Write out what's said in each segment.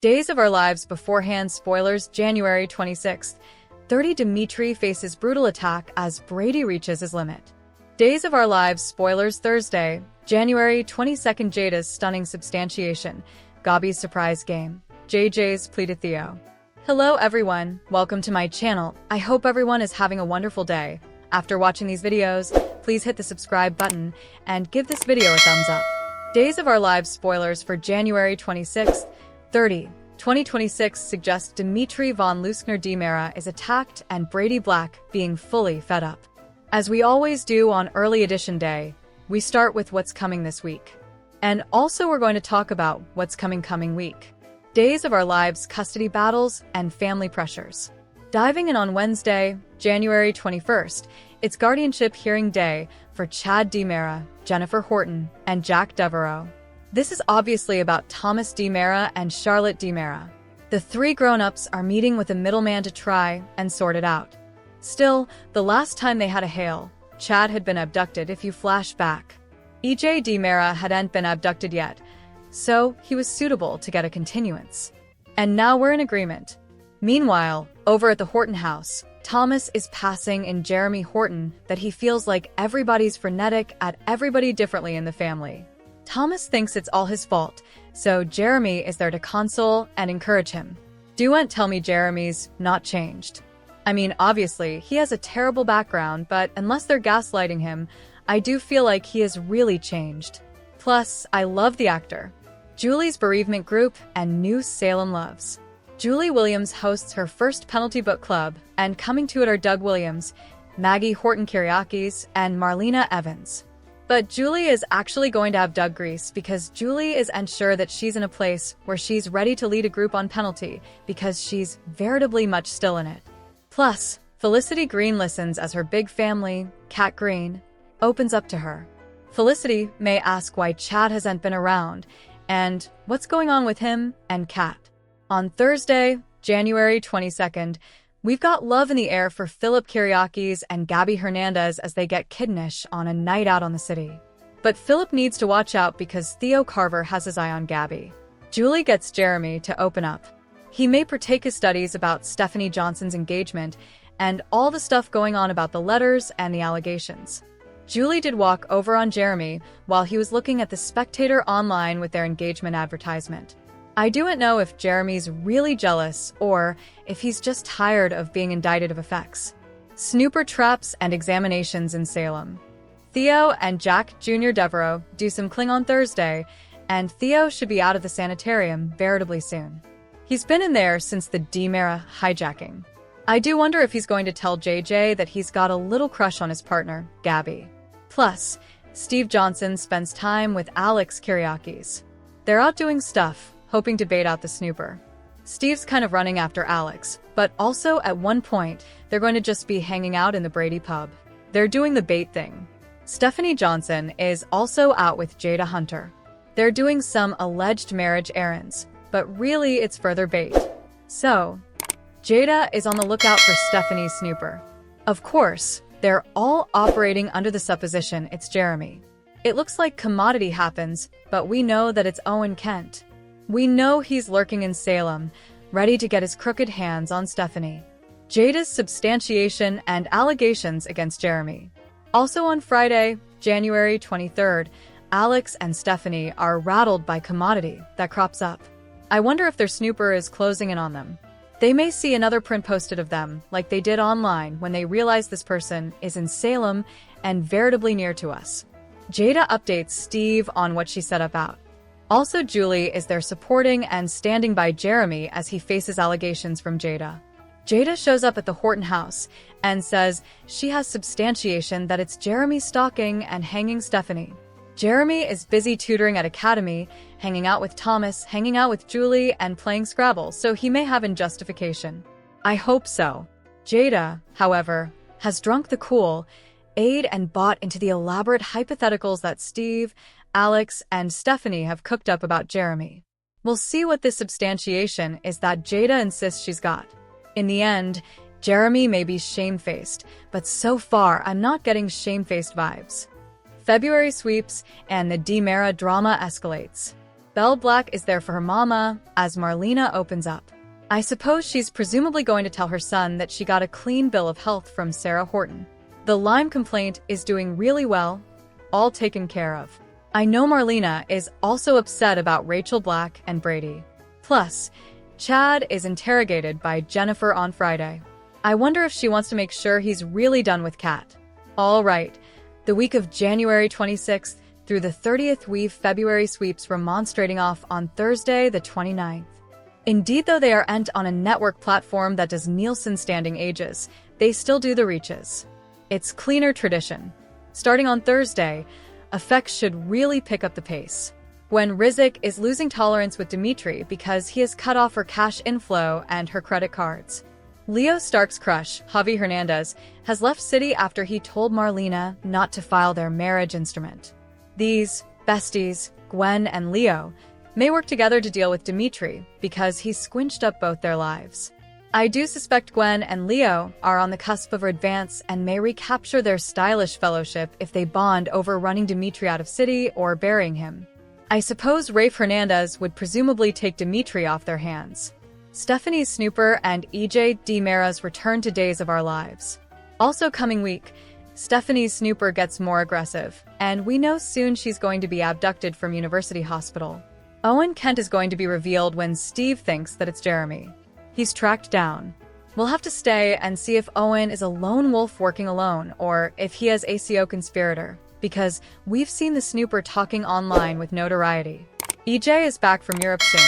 Days of Our Lives beforehand spoilers January 26th. 30 Dimitri faces brutal attack as Brady reaches his limit. Days of Our Lives spoilers Thursday, January 22nd. Jada's stunning substantiation. Gabi's surprise game. JJ's plea to Theo. Hello everyone, welcome to my channel. I hope everyone is having a wonderful day. After watching these videos, please hit the subscribe button and give this video a thumbs up. Days of Our Lives spoilers for January 26th. 2026 suggests Dimitri von Luskner Dimera is attacked and Brady Black being fully fed up. As we always do on early edition day, we start with what's coming this week. And also we're going to talk about what's coming week. Days of Our Lives custody battles and family pressures. Diving in on Wednesday, January 21st, it's guardianship hearing day for Chad Dimera, Jennifer Horton, and Jack Devereaux. This is obviously about Thomas Dimera and Charlotte Dimera. The three grown-ups are meeting with a middleman to try and sort it out. Still, the last time they had a hail, Chad had been abducted if you flash back. EJ Dimera hadn't been abducted yet, so he was suitable to get a continuance. And now we're in agreement. Meanwhile, over at the Horton house, Thomas is passing in Jeremy Horton that he feels like everybody's frenetic at everybody differently in the family. Thomas thinks it's all his fault, so Jeremy is there to console and encourage him. Don't tell me Jeremy's not changed. I mean, obviously, he has a terrible background, but unless they're gaslighting him, I do feel like he has really changed. Plus, I love the actor. Julie's bereavement group and New Salem loves. Julie Williams hosts her first penalty book club, and coming to it are Doug Williams, Maggie Horton-Kiriakis, and Marlena Evans. But Julie is actually going to have Doug grease because Julie is unsure that she's in a place where she's ready to lead a group on penalty because she's veritably much still in it. Plus, Felicity Green listens as her big family, Kat Green, opens up to her. Felicity may ask why Chad hasn't been around and what's going on with him and Kat. On Thursday, January 22nd, we've got love in the air for Philip Kiriakis and Gabby Hernandez as they get kittenish on a night out on the city. But Philip needs to watch out because Theo Carver has his eye on Gabby. Julie gets Jeremy to open up. He may partake his studies about Stephanie Johnson's engagement and all the stuff going on about the letters and the allegations. Julie did walk over on Jeremy while he was looking at the Spectator online with their engagement advertisement. I don't know if Jeremy's really jealous or if he's just tired of being indicted of effects. Snooper traps and examinations in Salem. Theo and Jack Jr. Devereaux do some cling on Thursday, and Theo should be out of the sanitarium veritably soon. He's been in there since the Dimera hijacking. I do wonder if he's going to tell JJ that he's got a little crush on his partner, Gabby. Plus, Steve Johnson spends time with Alex Kiriakis. They're out doing stuff, hoping to bait out the snooper. Steve's kind of running after Alex, but also at one point, they're going to just be hanging out in the Brady pub. They're doing the bait thing. Stephanie Johnson is also out with Jada Hunter. They're doing some alleged marriage errands, but really it's further bait. So, Jada is on the lookout for Stephanie's snooper. Of course, they're all operating under the supposition it's Jeremy. It looks like commodity happens, but we know that it's Owen Kent. We know he's lurking in Salem, ready to get his crooked hands on Stephanie. Jada's substantiation and allegations against Jeremy. Also on Friday, January 23rd, Alex and Stephanie are rattled by commodity that crops up. I wonder if their snooper is closing in on them. They may see another print posted of them, like they did online when they realize this person is in Salem and veritably near to us. Jada updates Steve on what she set about. Also, Julie is there supporting and standing by Jeremy as he faces allegations from Jada. Jada shows up at the Horton house and says she has substantiation that it's Jeremy stalking and hanging Stephanie. Jeremy is busy tutoring at Academy, hanging out with Thomas, hanging out with Julie, and playing Scrabble, so he may have injustification. I hope so. Jada, however, has drunk the Kool-Aid and bought into the elaborate hypotheticals that Steve, Alex, and Stephanie have cooked up about Jeremy. We'll see what this substantiation is that Jada insists she's got. In the end, Jeremy may be shamefaced, but so far I'm not getting shamefaced vibes. February sweeps and the Dimera drama escalates. Belle Black is there for her mama as Marlena opens up. I suppose she's presumably going to tell her son that she got a clean bill of health from Sarah Horton. The Lyme complaint is doing really well, all taken care of. I know Marlena is also upset about Rachel Black and Brady. Plus, Chad is interrogated by Jennifer on Friday. I wonder if she wants to make sure he's really done with Kat. All right, the week of January 26th through the 30th week February sweeps remonstrating off on Thursday the 29th. Indeed, though they are ent on a network platform that does Nielsen standing ages, they still do the reaches. It's cleaner tradition. Starting on Thursday, effects should really pick up the pace. When Rizek is losing tolerance with Dimitri because he has cut off her cash inflow and her credit cards. Leo Stark's crush, Javi Hernandez, has left city after he told Marlena not to file their marriage instrument. These besties, Gwen and Leo, may work together to deal with Dimitri because he squinched up both their lives. I do suspect Gwen and Leo are on the cusp of advance and may recapture their stylish fellowship if they bond over running Dimitri out of city or burying him. I suppose Rafe Hernandez would presumably take Dimitri off their hands. Stephanie Snooper and EJ DiMera's return to Days of Our Lives. Also coming week, Stephanie Snooper gets more aggressive, and we know soon she's going to be abducted from University Hospital. Owen Kent is going to be revealed when Steve thinks that it's Jeremy. He's tracked down. We'll have to stay and see if Owen is a lone wolf working alone or if he has ACO conspirator, because we've seen the snooper talking online with notoriety. EJ is back from Europe soon.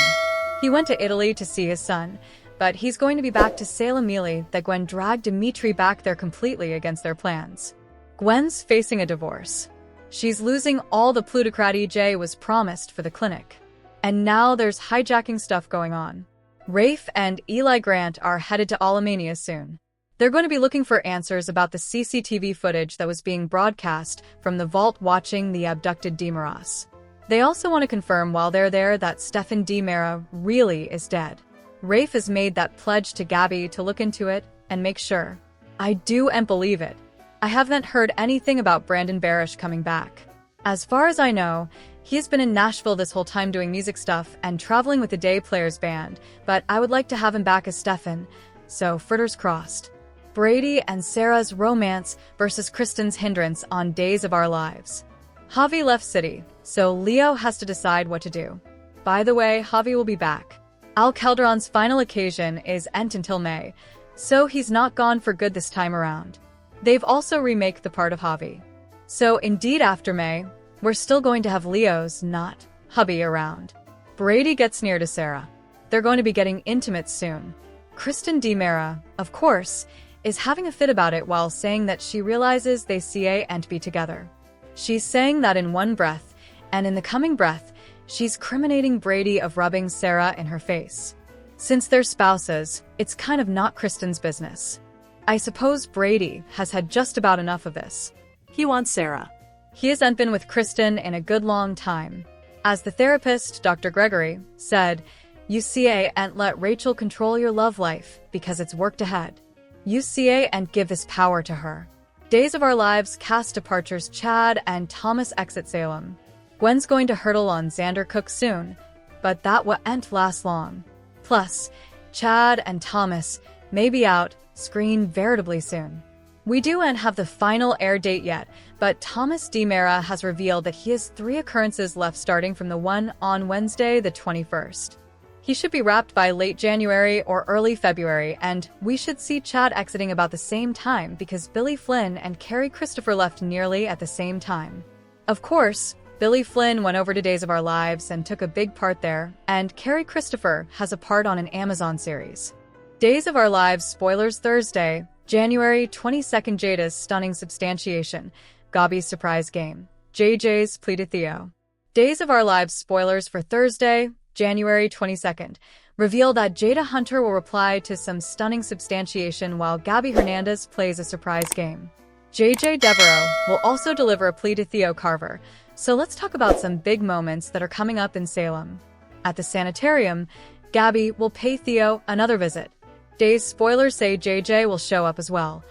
He went to Italy to see his son, but he's going to be back to Salem Mealy that Gwen dragged Dimitri back there completely against their plans. Gwen's facing a divorce. She's losing all the plutocrat EJ was promised for the clinic. And now there's hijacking stuff going on. Rafe and Eli Grant are headed to Alamania soon. They're going to be looking for answers about the CCTV footage that was being broadcast from the vault watching the abducted DiMeras. They also want to confirm while they're there that Stefan DiMera really is dead. Rafe has made that pledge to Gabby to look into it and make sure. I do and believe it. I haven't heard anything about Brandon Barish coming back. As far as I know, he's been in Nashville this whole time doing music stuff and traveling with the Day Players band, but I would like to have him back as Stefan, so fritters crossed. Brady and Sarah's romance versus Kristen's hindrance on Days of Our Lives. Javi left city, so Leo has to decide what to do. By the way, Javi will be back. Al Calderon's final occasion is ent until May, so he's not gone for good this time around. They've also remake the part of Javi. So indeed after May, we're still going to have Leo's, not hubby, around. Brady gets near to Sarah. They're going to be getting intimate soon. Kristen DiMera, of course, is having a fit about it while saying that she realizes they CA and be together. She's saying that in one breath, and in the coming breath, she's criminating Brady of rubbing Sarah in her face. Since they're spouses, it's kind of not Kristen's business. I suppose Brady has had just about enough of this. He wants Sarah. He hasn't been with Kristen in a good long time. As the therapist, Dr. Gregory, said, you CA and let Rachel control your love life because it's worked ahead. You CA and give this power to her. Days of Our Lives cast departures Chad and Thomas exit Salem. Gwen's going to hurdle on Xander Cook soon, but that won't last long. Plus, Chad and Thomas may be out screen veritably soon. We don't have the final air date yet, but Thomas DiMera has revealed that he has 3 occurrences left starting from the one on Wednesday the 21st. He should be wrapped by late January or early February, and we should see Chad exiting about the same time because Billy Flynn and Carrie Christopher left nearly at the same time. Of course, Billy Flynn went over to Days of Our Lives and took a big part there, and Carrie Christopher has a part on an Amazon series. Days of Our Lives spoilers Thursday, January 22nd. Jada's stunning substantiation, Gabi's surprise game, JJ's plea to Theo. Days of Our Lives spoilers for Thursday, January 22nd, reveal that Jada Hunter will reply to some stunning substantiation while Gabi Hernandez plays a surprise game. JJ Devereaux will also deliver a plea to Theo Carver, so let's talk about some big moments that are coming up in Salem. At the sanitarium, Gabi will pay Theo another visit. Days spoilers say JJ will show up as well,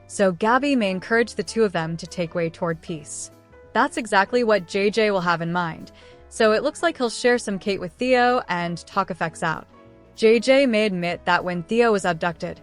so Gabi may encourage the two of them to take way toward peace. That's exactly what JJ will have in mind, so it looks like he'll share some Kate with Theo and talk effects out. JJ may admit that when Theo was abducted,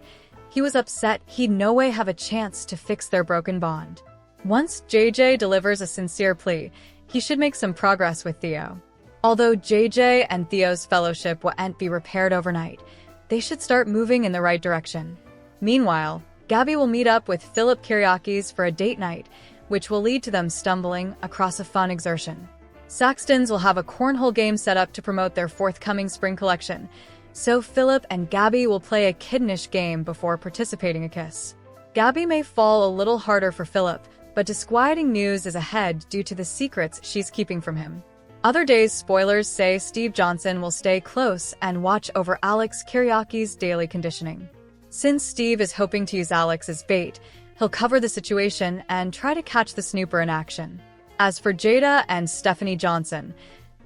he was upset he'd no way have a chance to fix their broken bond. Once JJ delivers a sincere plea, he should make some progress with Theo. Although JJ and Theo's fellowship won't be repaired overnight, they should start moving in the right direction. Meanwhile, Gabby will meet up with Philip Kyriakis for a date night, which will lead to them stumbling across a fun exertion. Saxtons will have a cornhole game set up to promote their forthcoming spring collection, so Philip and Gabby will play a kittenish game before participating a kiss. Gabby may fall a little harder for Philip, but disquieting news is ahead due to the secrets she's keeping from him. Other days' spoilers say Steve Johnson will stay close and watch over Alex Kyriakis' daily conditioning. Since Steve is hoping to use Alex as bait, he'll cover the situation and try to catch the snooper in action. As for Jada and Stephanie Johnson,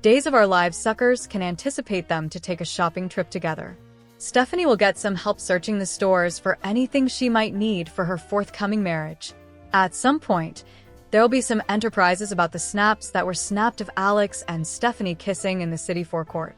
Days of Our Lives suckers can anticipate them to take a shopping trip together. Stephanie will get some help searching the stores for anything she might need for her forthcoming marriage. At some point, there will be some enterprises about the snaps that were snapped of Alex and Stephanie kissing in the city forecourt.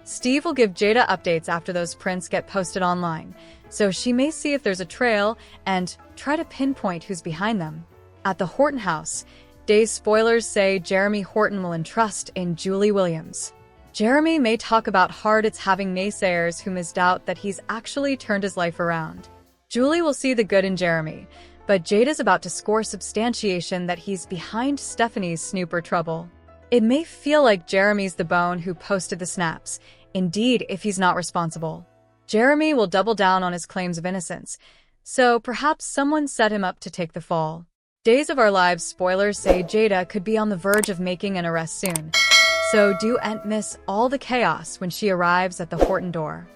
Steve will give Jada updates after those prints get posted online, so she may see if there's a trail and try to pinpoint who's behind them. At the Horton house, Days spoilers say Jeremy Horton will entrust in Julie Williams. Jeremy may talk about hard it's having naysayers who misdoubt that he's actually turned his life around. Julie will see the good in Jeremy, but Jada's about to score substantiation that he's behind Stephanie's snooper trouble. It may feel like Jeremy's the bone who posted the snaps, indeed if he's not responsible. Jeremy will double down on his claims of innocence, so perhaps someone set him up to take the fall. Days of Our Lives spoilers say Jada could be on the verge of making an arrest soon, so do not miss all the chaos when she arrives at the Horton door.